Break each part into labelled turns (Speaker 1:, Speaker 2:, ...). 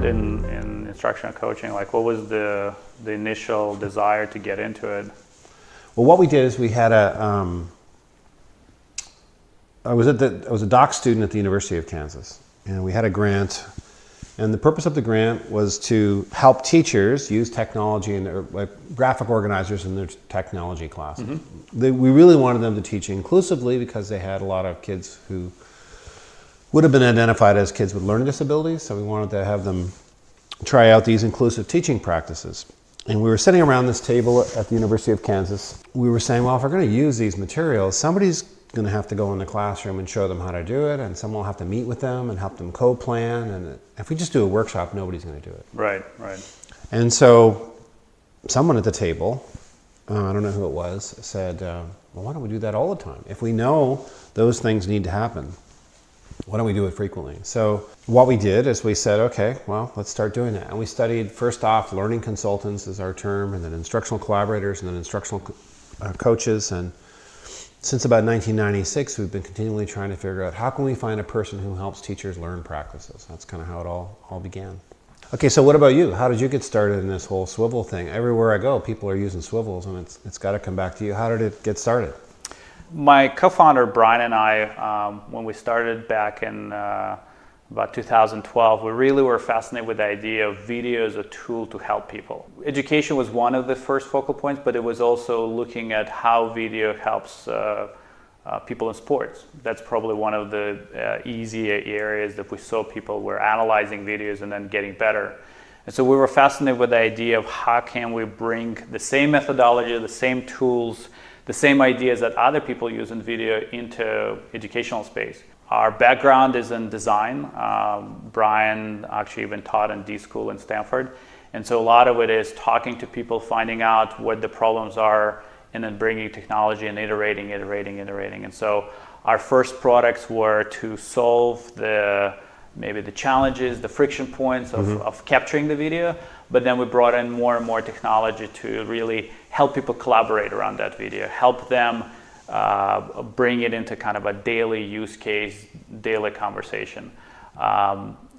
Speaker 1: started in instructional coaching? Like, what was the initial desire to get into it?
Speaker 2: Well, what we did is we had I was a doc student at the University of Kansas, and we had a grant, and the purpose of the grant was to help teachers use technology in their, like graphic organizers in their technology classes. Mm-hmm. We really wanted them to teach inclusively because they had a lot of kids who would have been identified as kids with learning disabilities, so we wanted to have them try out these inclusive teaching practices. And we were sitting around this table at the University of Kansas. We were saying, well, if we're going to use these materials, somebody's going to have to go in the classroom and show them how to do it, and someone will have to meet with them and help them co-plan. And if we just do a workshop, nobody's going to do it.
Speaker 1: Right.
Speaker 2: And so someone at the table, I don't know who it was, said, well, why don't we do that all the time? If we know those things need to happen, why don't we do it frequently? So what we did is we said, okay, well, let's start doing that. And we studied, first off, learning consultants is our term, and then instructional collaborators, and then instructional coaches. And since about 1996, we've been continually trying to figure out how can we find a person who helps teachers learn practices. That's kind of how it all began. Okay, so what about you? How did you get started in this whole Swivl thing? Everywhere I go, people are using Swivls, and it's got to come back to you. How did it get started?
Speaker 1: My co-founder Brian and I, when we started back in about 2012, we really were fascinated with the idea of video as a tool to help people. Education was one of the first focal points, but it was also looking at how video helps people in sports. That's probably one of the easier areas that we saw people were analyzing videos and then getting better. And so we were fascinated with the idea of how can we bring the same methodology, the same tools, the same ideas that other people use in video into educational space. Our background is in design. Brian actually even taught in D School in Stanford. And so a lot of it is talking to people, finding out what the problems are, and then bringing technology and iterating. And so our first products were to solve maybe the challenges, the friction points of capturing the video, but then we brought in more and more technology to really help people collaborate around that video, help them bring it into kind of a daily use case, daily conversation.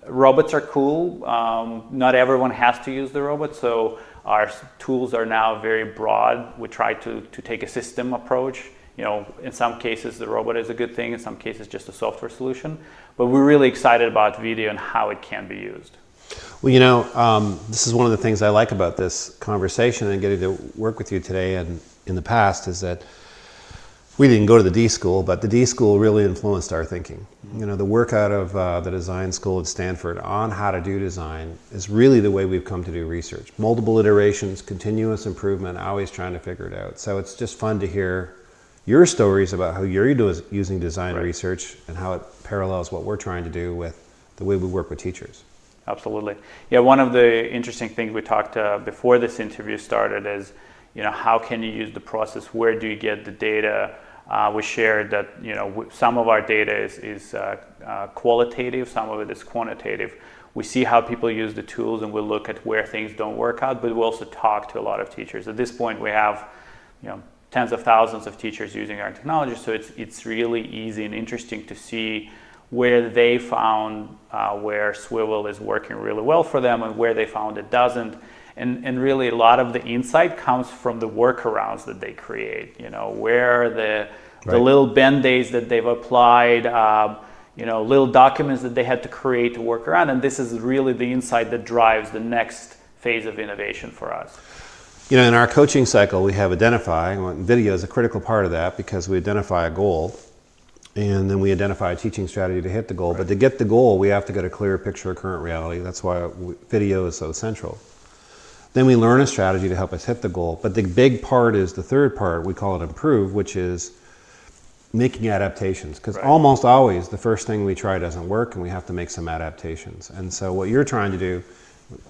Speaker 1: Robots are cool. Not everyone has to use the robot, so our tools are now very broad. We try to take a system approach. You know, in some cases the robot is a good thing, in some cases just a software solution. But we're really excited about video and how it can be used.
Speaker 2: Well, you know, this is one of the things I like about this conversation and getting to work with you today and in the past is that we didn't go to the D School, but the D School really influenced our thinking. You know, the work out of the design school at Stanford on how to do design is really the way we've come to do research. Multiple iterations, continuous improvement, always trying to figure it out. So it's just fun to hear your stories about how you're using design research and how it parallels what we're trying to do with the way we work with teachers.
Speaker 1: Absolutely. Yeah, one of the interesting things we talked before this interview started is, you know, how can you use the process? Where do you get the data? We shared that, you know, some of our data is qualitative, some of it is quantitative. We see how people use the tools and we look at where things don't work out, but we also talk to a lot of teachers. At this point, we have, you know, tens of thousands of teachers using our technology, so it's really easy and interesting to see where they found where Swivl is working really well for them and where they found it doesn't. And really a lot of the insight comes from the workarounds that they create, you know, where the little band-aids that they've applied, you know, little documents that they had to create to work around. And this is really the insight that drives the next phase of innovation for us.
Speaker 2: You know, in our coaching cycle, we have identify. Video is a critical part of that because we identify a goal and then we identify a teaching strategy to hit the goal. But to get the goal, we have to get a clear picture of current reality. That's why video is so central. Then we learn a strategy to help us hit the goal. But the big part is the third part, we call it improve, which is making adaptations. Because almost always the first thing we try doesn't work and we have to make some adaptations. And so what you're trying to do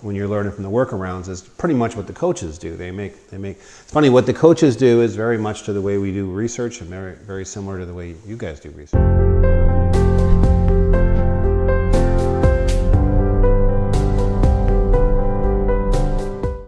Speaker 2: when you're learning from the workarounds is pretty much what the coaches do. It's funny, what the coaches do is very much to the way we do research and very, very similar to the way you guys do research.